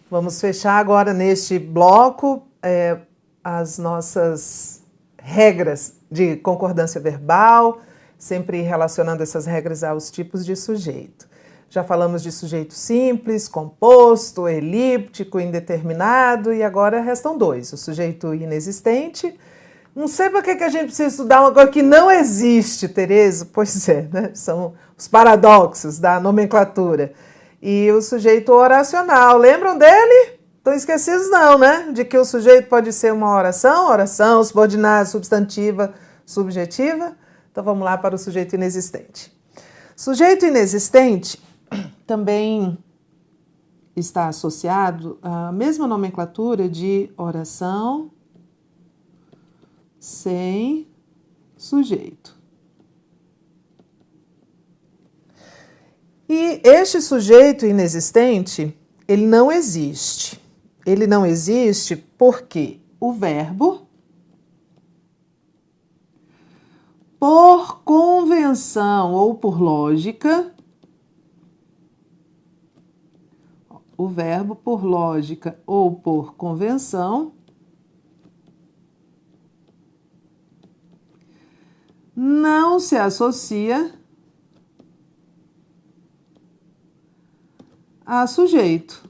Vamos fechar agora neste bloco as nossas regras de concordância verbal, sempre relacionando essas regras aos tipos de sujeito. Já falamos de sujeito simples, composto, elíptico, indeterminado, e agora restam dois: o sujeito inexistente. Não sei para que a gente precisa estudar uma coisa que não existe, Tereza. Pois é, né? São os paradoxos da nomenclatura. E o sujeito oracional, lembram dele? Estão esquecidos não, né? De que o sujeito pode ser uma oração, subordinada, substantiva, subjetiva. Então vamos lá para o sujeito inexistente. Sujeito inexistente também está associado à mesma nomenclatura de oração sem sujeito. E este sujeito inexistente, ele não existe. Ele não existe porque o verbo, por convenção ou por lógica, o verbo por lógica ou por convenção, não se associa a sujeito.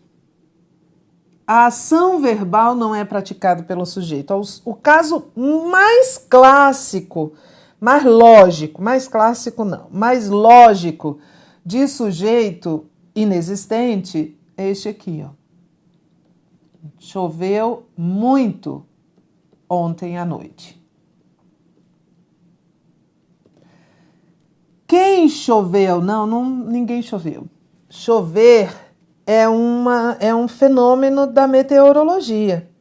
A ação verbal não é praticada pelo sujeito. O caso mais clássico, mais lógico, mais clássico não, mais lógico de sujeito inexistente é este aqui, ó. Choveu muito ontem à noite. Quem choveu? Não, ninguém choveu. Chover é um fenômeno da meteorologia.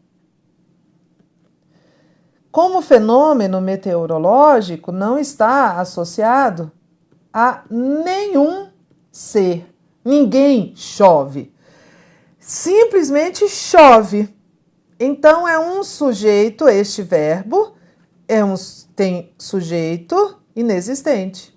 Como fenômeno meteorológico, não está associado a nenhum ser. Ninguém chove. Simplesmente chove. Então é um sujeito, este verbo, tem sujeito inexistente.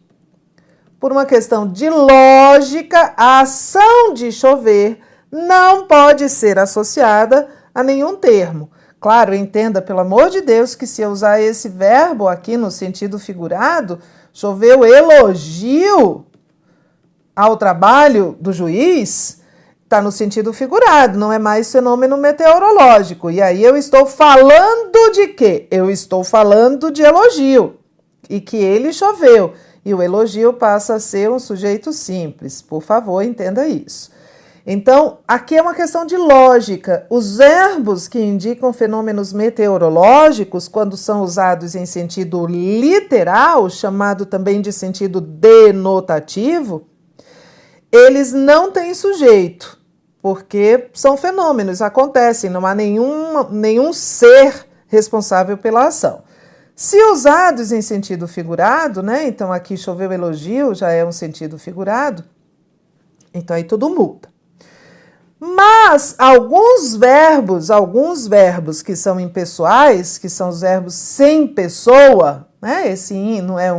Por uma questão de lógica, a ação de chover não pode ser associada a nenhum termo. Claro, entenda, pelo amor de Deus, que se eu usar esse verbo aqui no sentido figurado, choveu elogio ao trabalho do juiz, está no sentido figurado, não é mais fenômeno meteorológico. E aí eu estou falando de quê? Eu estou falando de elogio, e que ele choveu. E o elogio passa a ser um sujeito simples. Por favor, entenda isso. Então, aqui é uma questão de lógica. Os verbos que indicam fenômenos meteorológicos, quando são usados em sentido literal, chamado também de sentido denotativo, eles não têm sujeito, porque são fenômenos, acontecem, não há nenhum ser responsável pela ação. Se usados em sentido figurado, né? Então aqui choveu elogio, já é um sentido figurado, então aí tudo muda. Mas alguns verbos que são impessoais, que são os verbos sem pessoa, né? Esse in não é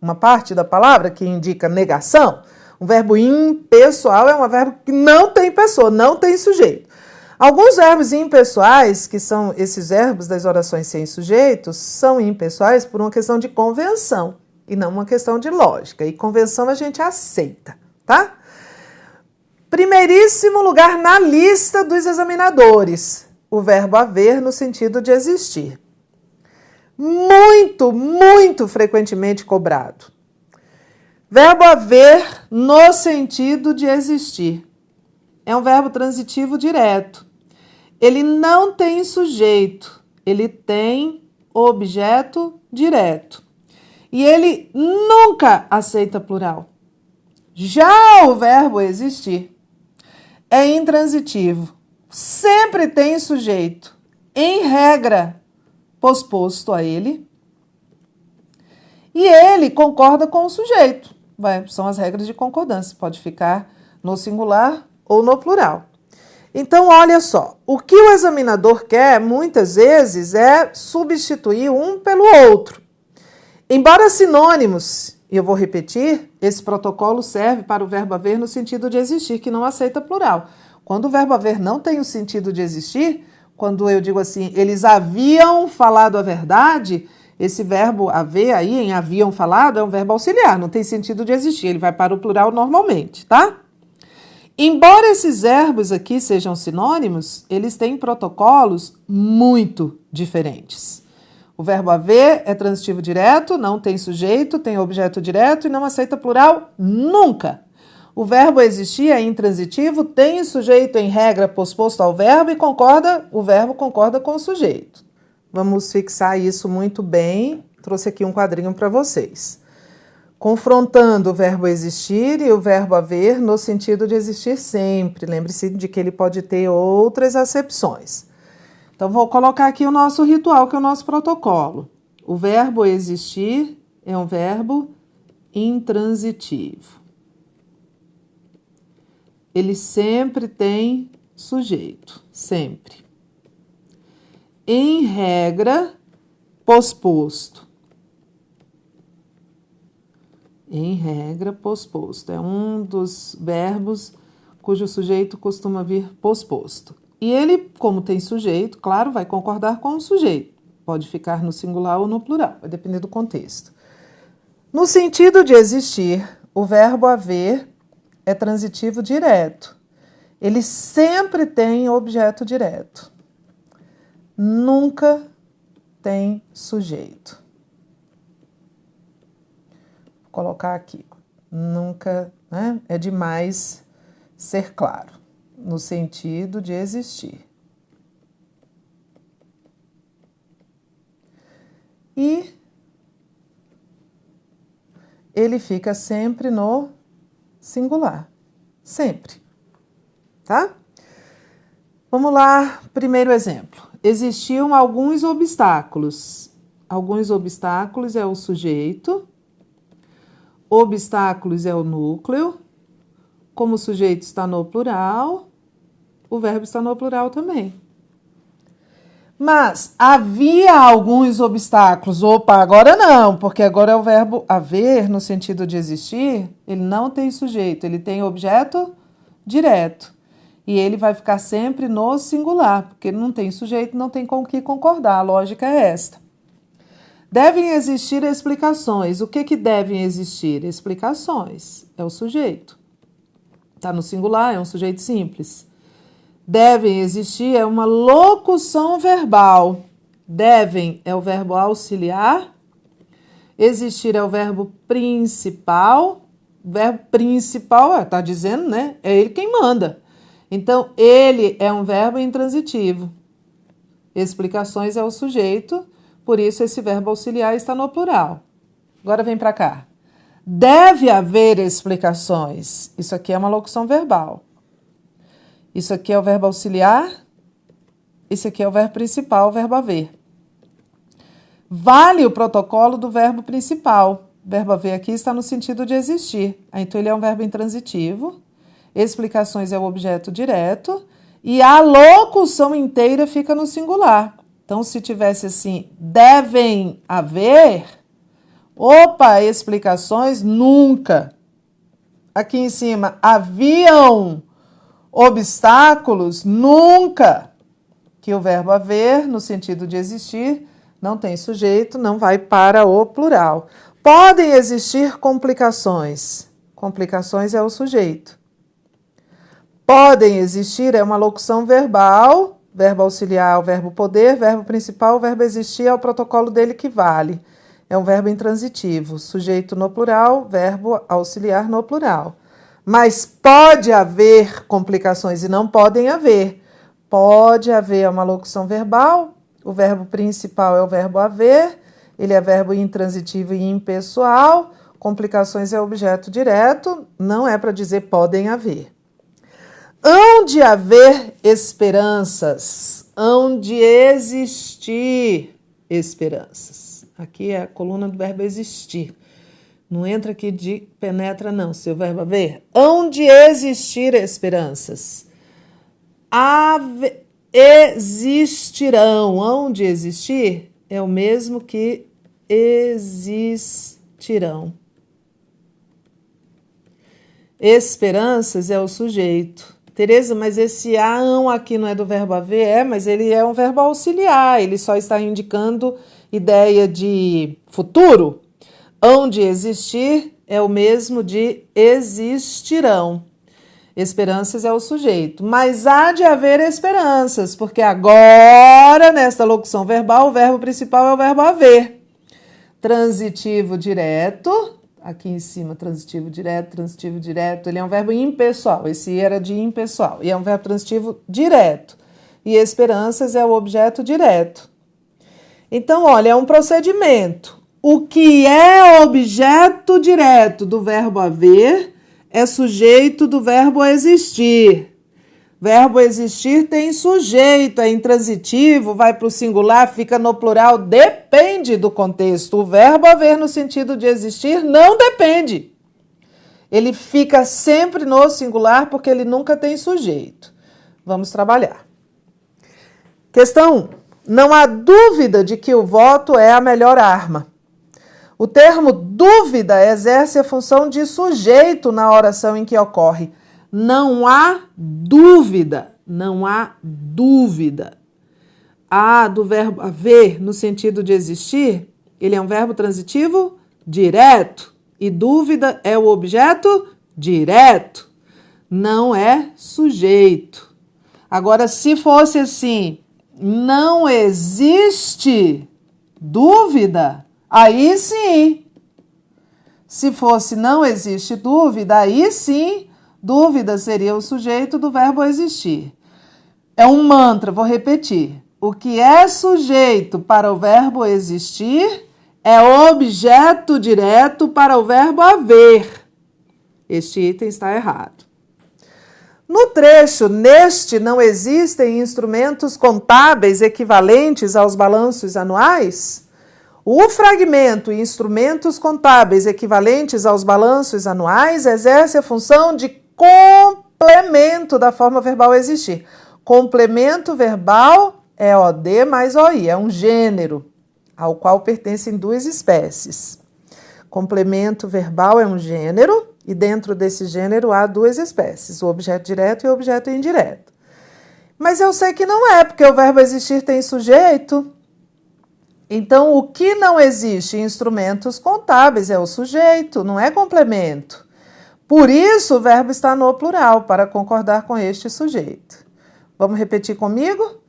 uma parte da palavra que indica negação. Um verbo impessoal é um verbo que não tem pessoa, não tem sujeito. Alguns verbos impessoais, que são esses verbos das orações sem sujeito, são impessoais por uma questão de convenção e não uma questão de lógica. E convenção a gente aceita, tá? Primeiríssimo lugar na lista dos examinadores, o verbo haver no sentido de existir. Muito, muito frequentemente cobrado. Verbo haver no sentido de existir. É um verbo transitivo direto. Ele não tem sujeito, ele tem objeto direto. E ele nunca aceita plural. Já o verbo existir é intransitivo. Sempre tem sujeito, em regra, posposto a ele. E ele concorda com o sujeito. São as regras de concordância. Pode ficar no singular ou no plural. Então, olha só. O que o examinador quer, muitas vezes, é substituir um pelo outro. Embora sinônimos, e eu vou repetir, esse protocolo serve para o verbo haver no sentido de existir, que não aceita plural. Quando o verbo haver não tem o sentido de existir, quando eu digo assim, eles haviam falado a verdade, esse verbo haver aí, em haviam falado, é um verbo auxiliar, não tem sentido de existir, ele vai para o plural normalmente, tá? Embora esses verbos aqui sejam sinônimos, eles têm protocolos muito diferentes. O verbo haver é transitivo direto, não tem sujeito, tem objeto direto e não aceita plural nunca. O verbo existir é intransitivo, tem sujeito em regra posposto ao verbo e o verbo concorda com o sujeito. Vamos fixar isso muito bem. Trouxe aqui um quadrinho para vocês. Confrontando o verbo existir e o verbo haver no sentido de existir sempre. Lembre-se de que ele pode ter outras acepções. Então, vou colocar aqui o nosso ritual, que é o nosso protocolo. O verbo existir é um verbo intransitivo. Ele sempre tem sujeito, sempre. Em regra, posposto. Em regra, posposto. É um dos verbos cujo sujeito costuma vir posposto. E ele, como tem sujeito, claro, vai concordar com o sujeito. Pode ficar no singular ou no plural, vai depender do contexto. No sentido de existir, o verbo haver é transitivo direto. Ele sempre tem objeto direto. Nunca tem sujeito. Vou colocar aqui. Nunca, né? É demais ser claro. No sentido de existir. E ele fica sempre no singular. Sempre. Tá? Vamos lá, primeiro exemplo. Existiam alguns obstáculos. Alguns obstáculos é o sujeito. Obstáculos é o núcleo. Como o sujeito está no plural, o verbo está no plural também. Mas havia alguns obstáculos. Opa, agora não, porque agora é o verbo haver, no sentido de existir, ele não tem sujeito, ele tem objeto direto. E ele vai ficar sempre no singular, porque não tem sujeito, não tem com o que concordar. A lógica é esta. Devem existir explicações. O que devem existir? Explicações. É o sujeito. Está no singular, é um sujeito simples. Devem existir é uma locução verbal. Devem é o verbo auxiliar. Existir é o verbo principal. O verbo principal, está dizendo, né? É ele quem manda. Então, ele é um verbo intransitivo. Explicações é o sujeito, por isso esse verbo auxiliar está no plural. Agora vem para cá. Deve haver explicações. Isso aqui é uma locução verbal. Isso aqui é o verbo auxiliar. Isso aqui é o verbo principal, o verbo haver. Vale o protocolo do verbo principal. O verbo haver aqui está no sentido de existir. Então, ele é um verbo intransitivo. Explicações é o objeto direto. E a locução inteira fica no singular. Então, se tivesse assim, devem haver... Opa, explicações nunca. Aqui em cima, haviam obstáculos nunca. Que o verbo haver, no sentido de existir, não tem sujeito, não vai para o plural. Podem existir complicações. Complicações é o sujeito. Podem existir é uma locução verbal, verbo auxiliar, o verbo poder, verbo principal, o verbo existir é o protocolo dele que vale. É um verbo intransitivo, sujeito no plural, verbo auxiliar no plural. Mas pode haver complicações e não podem haver. Pode haver uma locução verbal, o verbo principal é o verbo haver, ele é verbo intransitivo e impessoal, complicações é objeto direto, não é para dizer podem haver. Hão de haver esperanças, hão de existir esperanças. Aqui é a coluna do verbo existir. Não entra aqui de penetra, não. Seu verbo haver. Hão de existir esperanças. Existirão. Hão de existir é o mesmo que existirão. Esperanças é o sujeito. Tereza, mas esse ão aqui não é do verbo haver? É, mas ele é um verbo auxiliar, ele só está indicando ideia de futuro. Hão de existir é o mesmo de existirão. Esperanças é o sujeito, mas há de haver esperanças, porque agora, nesta locução verbal, o verbo principal é o verbo haver. Transitivo direto, aqui em cima, transitivo direto, ele é um verbo impessoal, esse era de impessoal, e é um verbo transitivo direto. E esperanças é o objeto direto. Então, olha, é um procedimento. O que é objeto direto do verbo haver é sujeito do verbo existir. Verbo existir tem sujeito, é intransitivo, vai para o singular, fica no plural, depende do contexto. O verbo haver no sentido de existir não depende. Ele fica sempre no singular porque ele nunca tem sujeito. Vamos trabalhar. Questão 1. Não há dúvida de que o voto é a melhor arma. O termo dúvida exerce a função de sujeito na oração em que ocorre. Não há dúvida, não há dúvida. A do verbo haver, no sentido de existir, ele é um verbo transitivo direto. E dúvida é o objeto direto, não é sujeito. Agora, se fosse assim, não existe dúvida, aí sim. Se fosse não existe dúvida, aí sim, dúvida seria o sujeito do verbo existir. É um mantra, vou repetir. O que é sujeito para o verbo existir é objeto direto para o verbo haver. Este item está errado. No trecho, neste não existem instrumentos contábeis equivalentes aos balanços anuais? O fragmento instrumentos contábeis equivalentes aos balanços anuais exerce a função de complemento da forma verbal existir. Complemento verbal é OD mais OI, é um gênero ao qual pertencem duas espécies. Complemento verbal é um gênero e dentro desse gênero há duas espécies, o objeto direto e o objeto indireto. Mas eu sei que não é, porque o verbo existir tem sujeito. Então, o que não existe em instrumentos contábeis é o sujeito, não é complemento. Por isso, o verbo está no plural, para concordar com este sujeito. Vamos repetir comigo?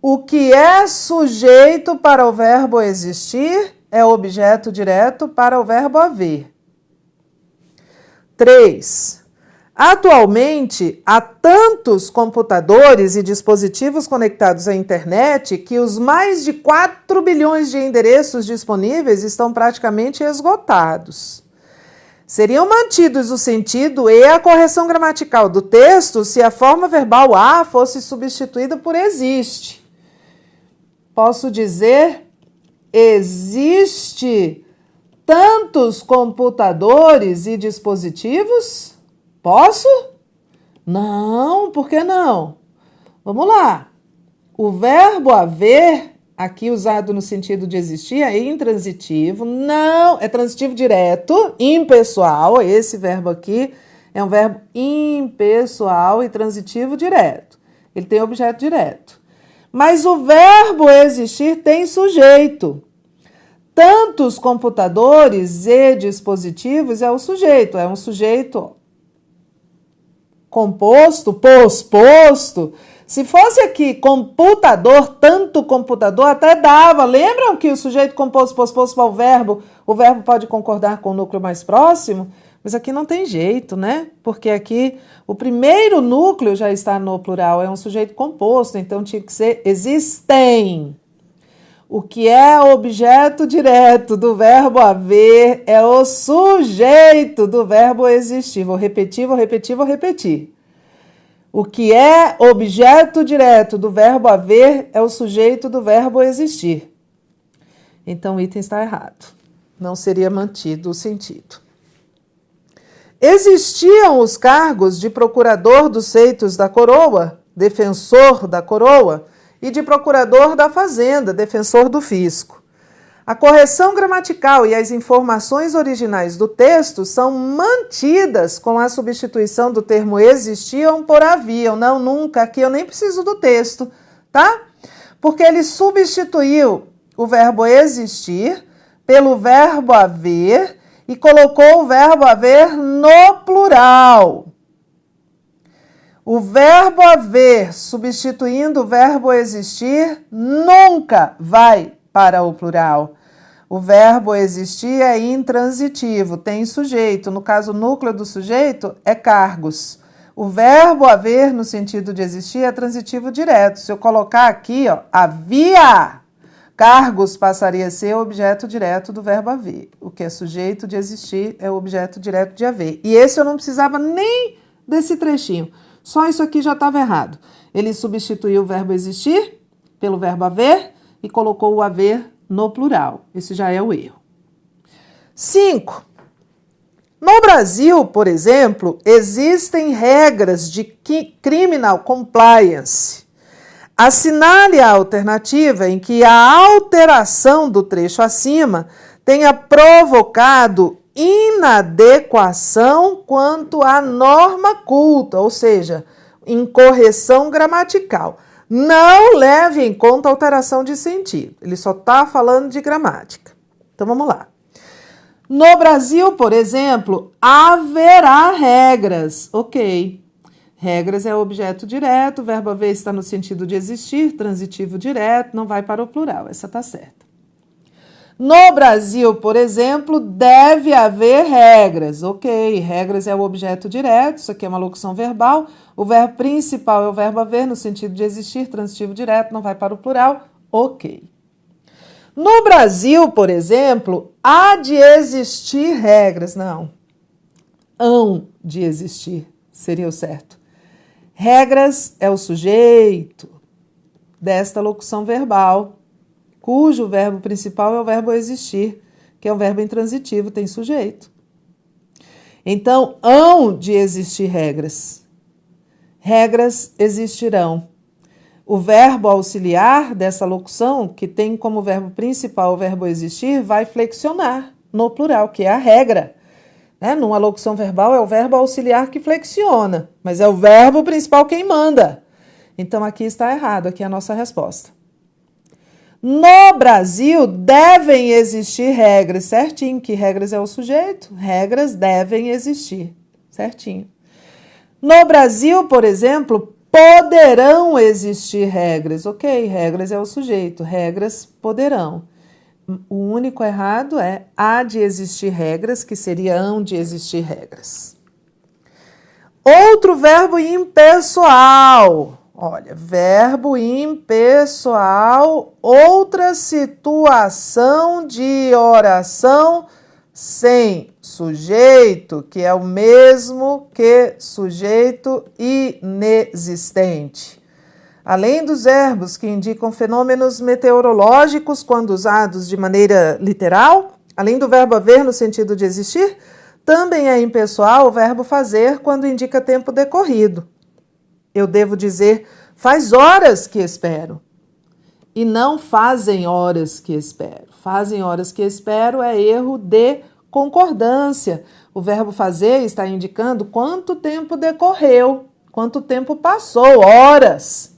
O que é sujeito para o verbo existir é objeto direto para o verbo haver. 3. Atualmente, há tantos computadores e dispositivos conectados à internet que os mais de 4 bilhões de endereços disponíveis estão praticamente esgotados. Seriam mantidos o sentido e a correção gramatical do texto se a forma verbal a fosse substituída por existe. Posso dizer, existe tantos computadores e dispositivos? Posso? Não, por que não? Vamos lá. O verbo haver, aqui usado no sentido de existir, é intransitivo, não, é transitivo direto, impessoal, esse verbo aqui é um verbo impessoal e transitivo direto. Ele tem objeto direto. Mas o verbo existir tem sujeito. Tantos computadores e dispositivos é o sujeito, é um sujeito composto, posposto. Se fosse aqui computador, tanto computador, até dava. Lembram que o sujeito composto, posposto para o verbo pode concordar com o núcleo mais próximo? Mas aqui não tem jeito, né? Porque aqui o primeiro núcleo já está no plural, é um sujeito composto, então tinha que ser existem. O que é objeto direto do verbo haver é o sujeito do verbo existir. Vou repetir. O que é objeto direto do verbo haver é o sujeito do verbo existir. Então o item está errado. Não seria mantido o sentido. Existiam os cargos de procurador dos feitos da coroa, defensor da coroa, e de procurador da fazenda, defensor do fisco. A correção gramatical e as informações originais do texto são mantidas com a substituição do termo existiam por haviam. Não, nunca. Aqui eu nem preciso do texto, tá? Porque ele substituiu o verbo existir pelo verbo haver e colocou o verbo haver no plural. O verbo haver substituindo o verbo existir nunca vai para o plural. O verbo existir é intransitivo, tem sujeito. No caso, o núcleo do sujeito é cargos. O verbo haver, no sentido de existir, é transitivo direto. Se eu colocar aqui, ó, havia, cargos passaria a ser o objeto direto do verbo haver. O que é sujeito de existir é o objeto direto de haver. E esse eu não precisava nem desse trechinho. Só isso aqui já estava errado. Ele substituiu o verbo existir pelo verbo haver e colocou o haver no plural. Esse já é o erro. 5. No Brasil, por exemplo, existem regras de criminal compliance. Assinale a alternativa em que a alteração do trecho acima tenha provocado inadequação quanto à norma culta, ou seja, incorreção gramatical. Não leve em conta alteração de sentido. Ele só está falando de gramática. Então, vamos lá. No Brasil, por exemplo, haverá regras. Ok. Regras é objeto direto, o verbo haver está no sentido de existir, transitivo direto, não vai para o plural. Essa está certa. No Brasil, por exemplo, deve haver regras. Ok, regras é o objeto direto, isso aqui é uma locução verbal. O verbo principal é o verbo haver, no sentido de existir, transitivo direto, não vai para o plural. Ok. No Brasil, por exemplo, há de existir regras. Não. Hão de existir, seria o certo. Regras é o sujeito desta locução verbal, cujo verbo principal é o verbo existir, que é um verbo intransitivo, tem sujeito. Então, hão de existir regras. Regras existirão. O verbo auxiliar dessa locução, que tem como verbo principal o verbo existir, vai flexionar no plural, que é a regra. Numa locução verbal é o verbo auxiliar que flexiona, mas é o verbo principal quem manda. Então, aqui está errado, aqui é a nossa resposta. No Brasil, devem existir regras, certinho, que regras é o sujeito, regras devem existir, certinho. No Brasil, por exemplo, poderão existir regras, ok, regras é o sujeito, regras poderão. O único errado é há de existir regras, que seria hão de existir regras. Outro verbo impessoal. Olha, verbo impessoal, outra situação de oração sem sujeito, que é o mesmo que sujeito inexistente. Além dos verbos que indicam fenômenos meteorológicos quando usados de maneira literal, além do verbo haver no sentido de existir, também é impessoal o verbo fazer quando indica tempo decorrido. Eu devo dizer, faz horas que espero. E não fazem horas que espero. Fazem horas que espero é erro de concordância. O verbo fazer está indicando quanto tempo decorreu, quanto tempo passou, horas.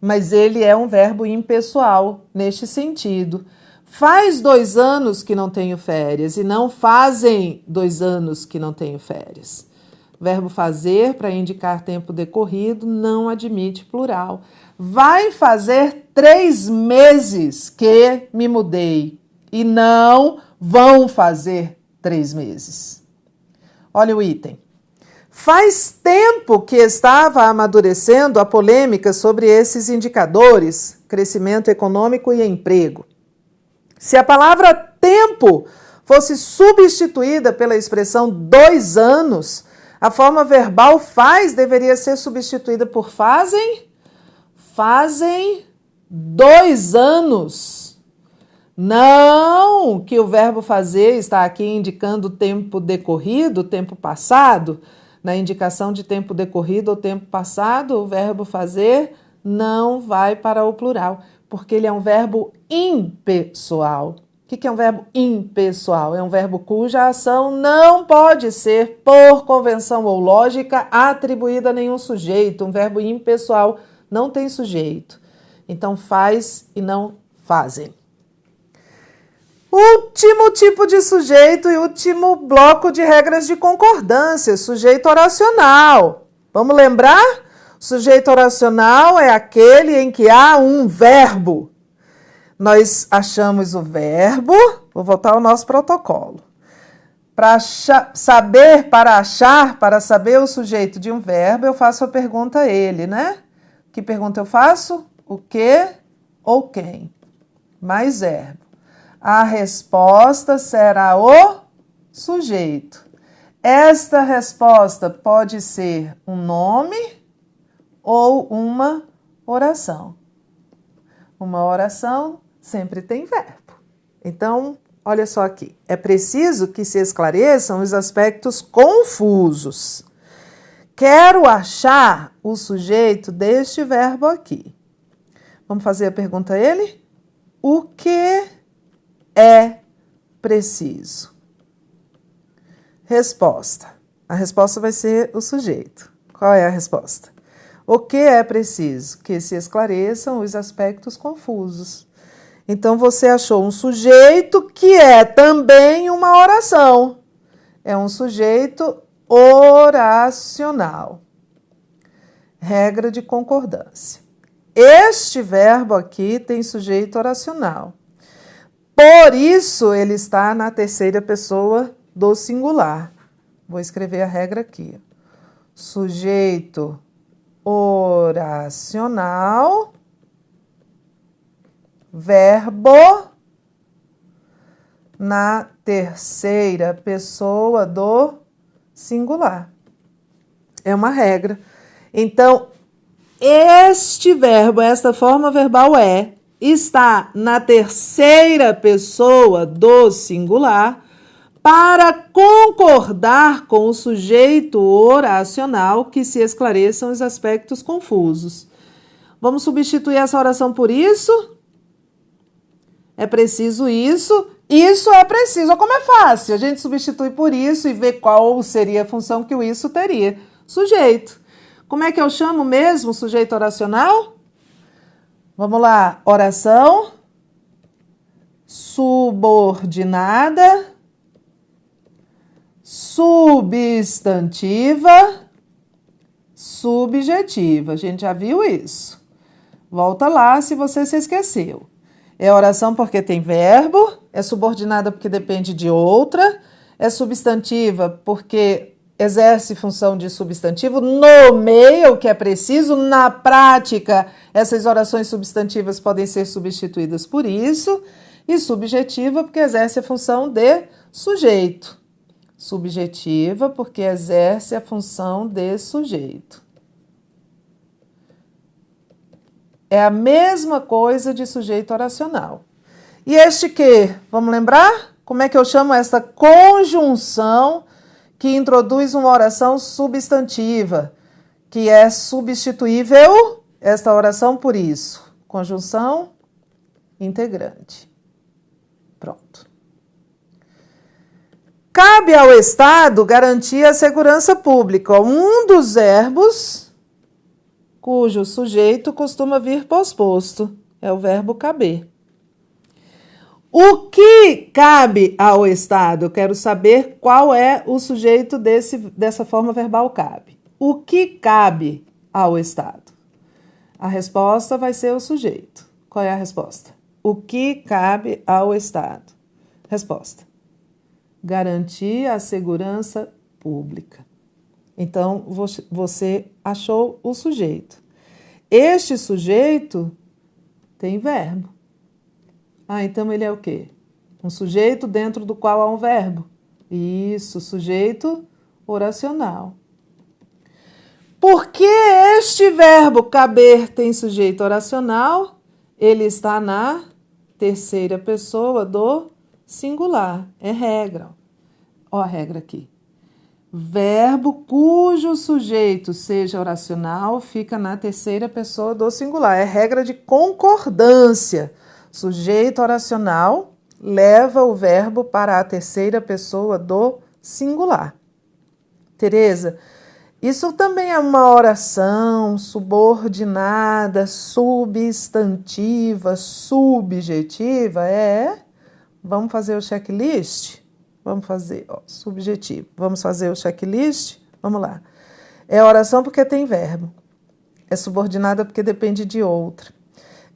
Mas ele é um verbo impessoal neste sentido. Faz 2 anos que não tenho férias e não fazem 2 anos que não tenho férias. Verbo fazer, para indicar tempo decorrido, não admite plural. Vai fazer 3 meses que me mudei. E não vão fazer 3 meses. Olha o item. Faz tempo que estava amadurecendo a polêmica sobre esses indicadores, crescimento econômico e emprego. Se a palavra tempo fosse substituída pela expressão 2 anos, a forma verbal faz deveria ser substituída por fazem. Fazem 2 anos. Não que o verbo fazer está aqui indicando tempo decorrido, tempo passado. Na indicação de tempo decorrido ou tempo passado, o verbo fazer não vai para o plural, porque ele é um verbo impessoal. que é um verbo impessoal? É um verbo cuja ação não pode ser, por convenção ou lógica, atribuída a nenhum sujeito. Um verbo impessoal não tem sujeito. Então, faz e não fazem. Último tipo de sujeito e último bloco de regras de concordância, sujeito oracional. Vamos lembrar? O sujeito oracional é aquele em que há um verbo. Nós achamos o verbo, vou voltar ao nosso protocolo. Para saber, para achar, para saber o sujeito de um verbo, eu faço a pergunta a ele, né? Que pergunta eu faço? O que ou quem? Mais verbo. A resposta será o sujeito. Esta resposta pode ser um nome ou uma oração. Uma oração sempre tem verbo. Então, olha só aqui. É preciso que se esclareçam os aspectos confusos. Quero achar o sujeito deste verbo aqui. Vamos fazer a pergunta a ele? O que é preciso? Resposta. A resposta vai ser o sujeito. Qual é a resposta? O que é preciso? Que se esclareçam os aspectos confusos. Então, você achou um sujeito que é também uma oração. É um sujeito oracional. Regra de concordância. Este verbo aqui tem sujeito oracional. Por isso, ele está na terceira pessoa do singular. Vou escrever a regra aqui. Sujeito oracional, verbo na terceira pessoa do singular. É uma regra. Então, este verbo, esta forma verbal está na terceira pessoa do singular para concordar com o sujeito oracional que se esclareçam os aspectos confusos. Vamos substituir essa oração por isso? É preciso isso. Isso é preciso. Como é fácil. A gente substitui por isso e vê qual seria a função que o isso teria. Sujeito. Como é que eu chamo mesmo o sujeito oracional? Vamos lá. Oração subordinada, substantiva, subjetiva. A gente já viu isso. Volta lá se você se esqueceu. É oração porque tem verbo, é subordinada porque depende de outra, é substantiva porque exerce função de substantivo, nomeia o que é preciso. Na prática, essas orações substantivas podem ser substituídas por isso, e subjetiva porque exerce a função de sujeito. Subjetiva porque exerce a função de sujeito. É a mesma coisa de sujeito oracional. E este que? Vamos lembrar? Como é que eu chamo esta conjunção que introduz uma oração substantiva, que é substituível, esta oração por isso? Conjunção integrante. Pronto. Cabe ao Estado garantir a segurança pública. Um dos verbos cujo sujeito costuma vir posposto. É o verbo caber. O que cabe ao Estado? Eu quero saber qual é o sujeito dessa forma verbal cabe. O que cabe ao Estado? A resposta vai ser o sujeito. Qual é a resposta? O que cabe ao Estado? Resposta: garantir a segurança pública. Então, você achou o sujeito. Este sujeito tem verbo. Então ele é o quê? Um sujeito dentro do qual há um verbo. Isso, sujeito oracional. Porque este verbo caber tem sujeito oracional, ele está na terceira pessoa do singular. É regra. Ó a regra aqui. Verbo cujo sujeito seja oracional fica na terceira pessoa do singular. É regra de concordância. Sujeito oracional, leva o verbo para a terceira pessoa do singular. Tereza, isso também é uma oração subordinada, substantiva, subjetiva? Vamos fazer o checklist? Vamos fazer, subjetivo. Vamos fazer o checklist? Vamos lá. É oração porque tem verbo. É subordinada porque depende de outra.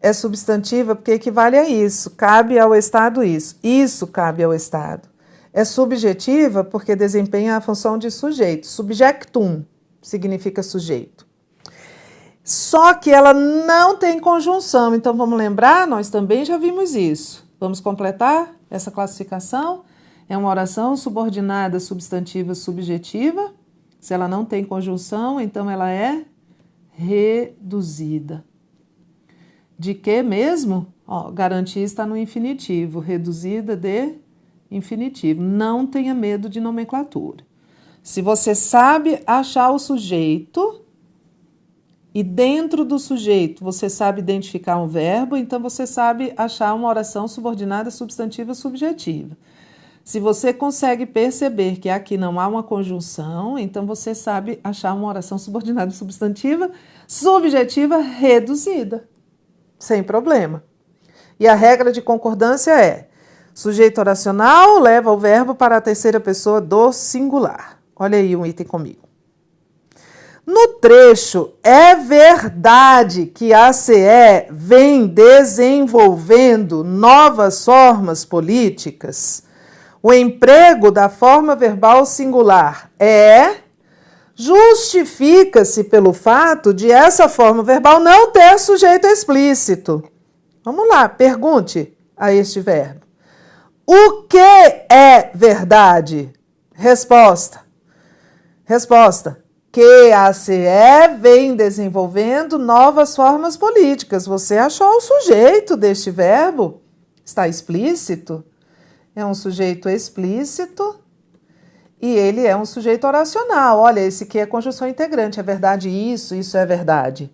É substantiva porque equivale a isso. Cabe ao Estado isso. Isso cabe ao Estado. É subjetiva porque desempenha a função de sujeito. Subjectum significa sujeito. Só que ela não tem conjunção. Então, vamos lembrar, nós também já vimos isso. Vamos completar essa classificação? É uma oração subordinada, substantiva, subjetiva. Se ela não tem conjunção, então ela é reduzida. De que mesmo? Garantia está no infinitivo. Reduzida de infinitivo. Não tenha medo de nomenclatura. Se você sabe achar o sujeito e dentro do sujeito você sabe identificar um verbo, então você sabe achar uma oração subordinada, substantiva, subjetiva. Se você consegue perceber que aqui não há uma conjunção, então você sabe achar uma oração subordinada, substantiva, subjetiva, reduzida. Sem problema. E a regra de concordância é: sujeito oracional leva o verbo para a terceira pessoa do singular. Olha aí um item comigo. No trecho, é verdade que a CE vem desenvolvendo novas formas políticas. O emprego da forma verbal singular justifica-se pelo fato de essa forma verbal não ter sujeito explícito. Vamos lá, pergunte a este verbo. O que é verdade? Resposta. Que a CE vem desenvolvendo novas formas políticas. Você achou o sujeito deste verbo? Está explícito? É um sujeito explícito e ele é um sujeito oracional. Olha, esse aqui é conjunção integrante. É verdade isso é verdade.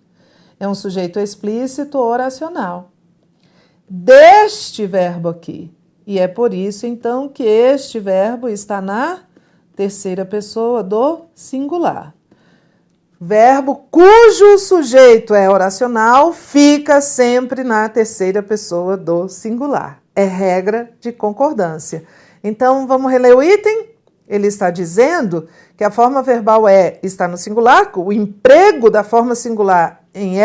É um sujeito explícito oracional. Deste verbo aqui. E é por isso, então, que este verbo está na terceira pessoa do singular. Verbo cujo sujeito é oracional fica sempre na terceira pessoa do singular. É regra de concordância. Então, vamos reler o item? Ele está dizendo que a forma verbal está no singular, o emprego da forma singular em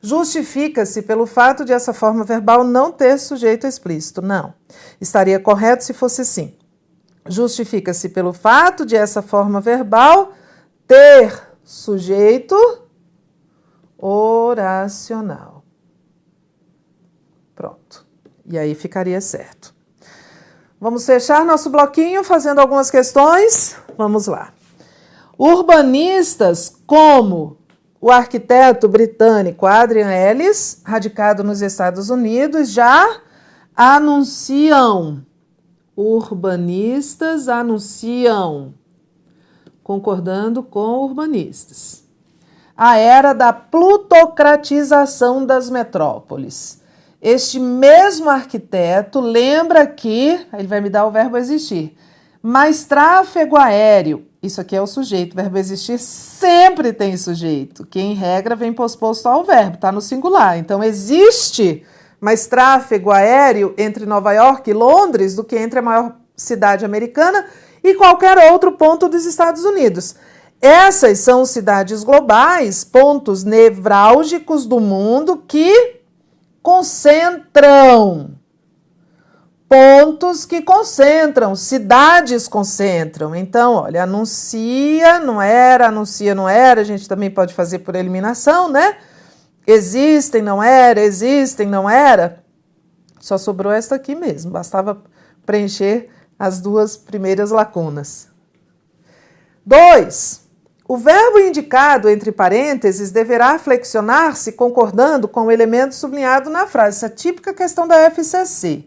justifica-se pelo fato de essa forma verbal não ter sujeito explícito. Não. Estaria correto se fosse assim. Justifica-se pelo fato de essa forma verbal ter sujeito oracional. Pronto. E aí ficaria certo. Vamos fechar nosso bloquinho fazendo algumas questões? Vamos lá. Urbanistas como o arquiteto britânico Adrian Ellis, radicado nos Estados Unidos, já anunciam. Urbanistas anunciam, concordando com urbanistas, a era da plutocratização das metrópoles. Este mesmo arquiteto lembra que, ele vai me dar o verbo existir, mas tráfego aéreo, isso aqui é o sujeito, o verbo existir sempre tem sujeito, que em regra vem posposto ao verbo, está no singular. Então existe mais tráfego aéreo entre Nova York e Londres do que entre a maior cidade americana e qualquer outro ponto dos Estados Unidos. Essas são cidades globais, pontos nevrálgicos do mundo que concentram. Pontos que concentram, cidades concentram. Então, olha, anuncia, não era, a gente também pode fazer por eliminação, né? Existem, não era. Só sobrou esta aqui mesmo, bastava preencher as duas primeiras lacunas. 2. O verbo indicado entre parênteses deverá flexionar-se concordando com o elemento sublinhado na frase. Essa é a típica questão da FCC.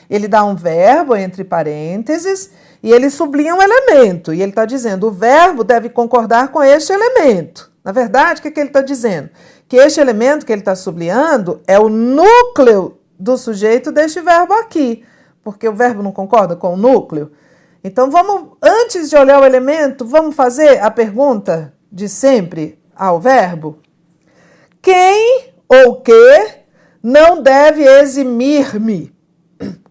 Ele dá um verbo entre parênteses e ele sublinha um elemento. E ele está dizendo, o verbo deve concordar com este elemento. Na verdade, o que ele está dizendo? Que este elemento que ele está sublinhando é o núcleo do sujeito deste verbo aqui. porque o verbo não concorda com o núcleo? Então, antes de olhar o elemento, vamos fazer a pergunta de sempre ao verbo? Quem ou que não deve eximir-me?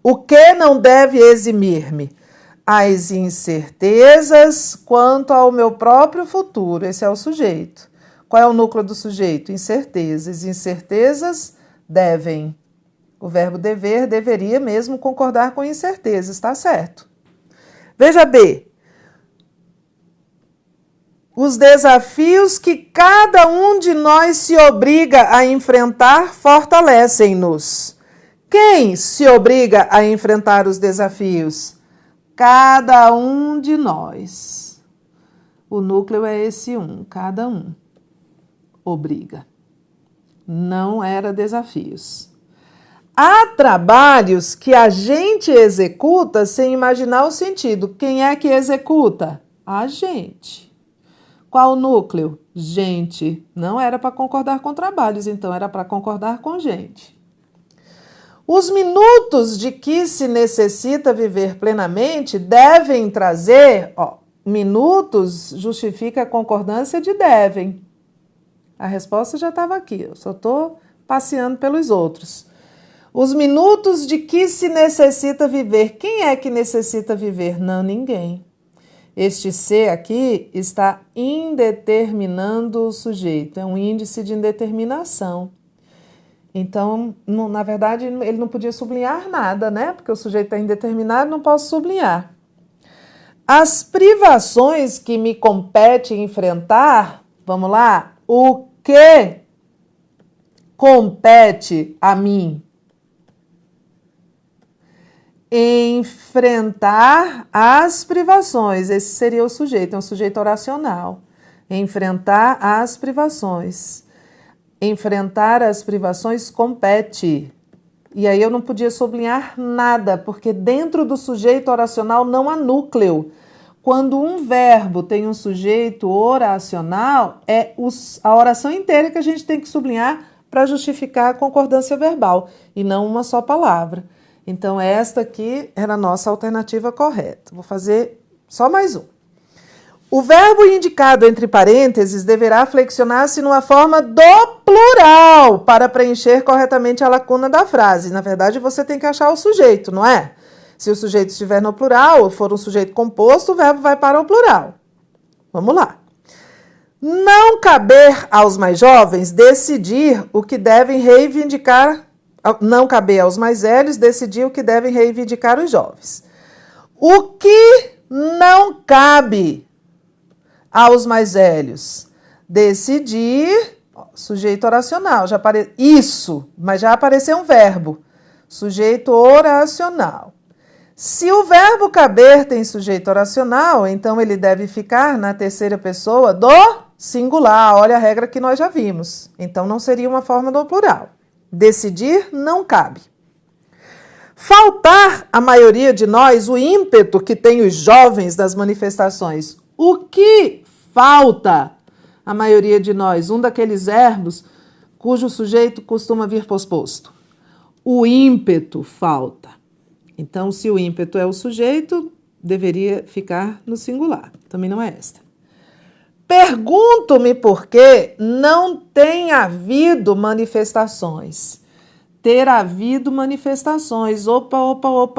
O que não deve eximir-me? As incertezas quanto ao meu próprio futuro. Esse é o sujeito. Qual é o núcleo do sujeito? Incertezas. Incertezas devem. O verbo dever deveria mesmo concordar com incertezas, está certo. Veja B. Os desafios que cada um de nós se obriga a enfrentar fortalecem-nos. Quem se obriga a enfrentar os desafios? Cada um de nós. O núcleo é esse um, cada um. Obriga. Não era desafios. Há trabalhos que a gente executa sem imaginar o sentido. Quem é que executa? A gente. Qual o núcleo? Gente. Não era para concordar com trabalhos, então era para concordar com gente. Os minutos de que se necessita viver plenamente devem trazer... minutos justifica a concordância de devem. A resposta já estava aqui, eu só estou passeando pelos outros. Os minutos de que se necessita viver. Quem é que necessita viver? Não, ninguém. Este ser aqui está indeterminando o sujeito. É um índice de indeterminação. Então, na verdade, ele não podia sublinhar nada, né? Porque o sujeito está indeterminado, não posso sublinhar. As privações que me compete enfrentar, vamos lá, o que compete a mim? Enfrentar as privações. Esse seria o sujeito, é um sujeito oracional. Enfrentar as privações. Enfrentar as privações compete. E aí eu não podia sublinhar nada, porque dentro do sujeito oracional não há núcleo. Quando um verbo tem um sujeito oracional, é a oração inteira que a gente tem que sublinhar para justificar a concordância verbal, e não uma só palavra. Então, esta aqui era a nossa alternativa correta. Vou fazer só mais um. O verbo indicado entre parênteses deverá flexionar-se numa forma do plural para preencher corretamente a lacuna da frase. Na verdade, você tem que achar o sujeito, não é? Se o sujeito estiver no plural ou for um sujeito composto, o verbo vai para o plural. Vamos lá. Não caber aos mais jovens decidir o que devem reivindicar. Não caber aos mais velhos decidir o que devem reivindicar os jovens. O que não cabe aos mais velhos? Decidir, sujeito oracional, isso, mas já apareceu um verbo, sujeito oracional. Se o verbo caber tem sujeito oracional, então ele deve ficar na terceira pessoa do singular, olha a regra que nós já vimos, então não seria uma forma do plural. Decidir não cabe. Faltar à maioria de nós o ímpeto que tem os jovens das manifestações. O que falta à maioria de nós? Um daqueles verbos cujo sujeito costuma vir posposto. O ímpeto falta. Então, se o ímpeto é o sujeito, deveria ficar no singular. Também não é esta. Pergunto-me por que não tem havido manifestações. Ter havido manifestações. Opa,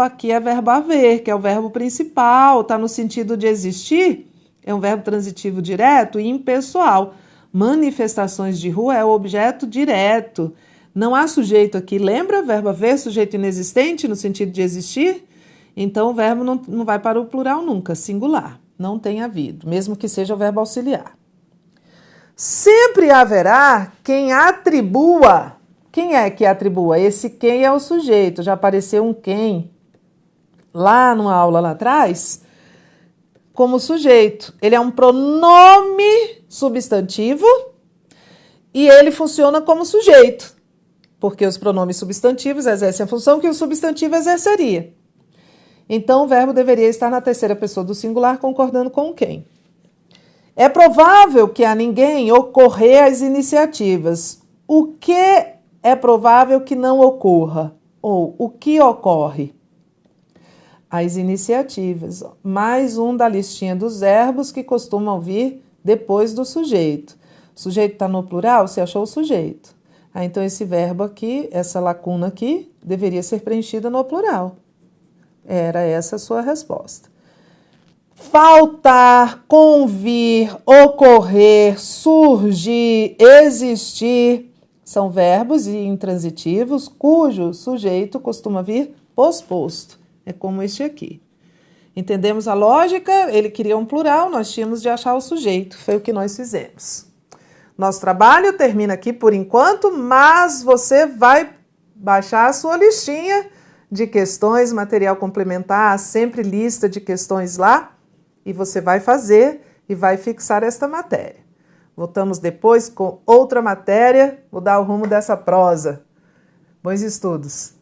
aqui é verbo haver, que é o verbo principal, está no sentido de existir. É um verbo transitivo direto e impessoal. Manifestações de rua é o objeto direto. Não há sujeito aqui. Lembra? Verbo haver, sujeito inexistente, no sentido de existir? Então, o verbo não vai para o plural nunca, singular. Não tem havido, mesmo que seja o verbo auxiliar. Sempre haverá quem atribua. Quem é que atribua? Esse quem é o sujeito. Já apareceu um quem lá numa aula lá atrás como sujeito. Ele é um pronome substantivo e ele funciona como sujeito, porque os pronomes substantivos exercem a função que o substantivo exerceria. Então, o verbo deveria estar na terceira pessoa do singular, concordando com quem. É provável que a ninguém ocorrer as iniciativas. O que é provável que não ocorra? Ou o que ocorre? as iniciativas. Mais um da listinha dos verbos que costumam vir depois do sujeito. O sujeito está no plural, você achou o sujeito. Então, esse verbo aqui, essa lacuna aqui, deveria ser preenchida no plural. Era essa a sua resposta. Faltar, convir, ocorrer, surgir, existir são verbos intransitivos cujo sujeito costuma vir posposto. É como este aqui. Entendemos a lógica? Ele queria um plural, nós tínhamos de achar o sujeito. Foi o que nós fizemos. Nosso trabalho termina aqui por enquanto, mas você vai baixar a sua listinha de questões, material complementar, sempre lista de questões lá, e você vai fazer e vai fixar esta matéria. Voltamos depois com outra matéria, vou dar o rumo dessa prosa. Bons estudos!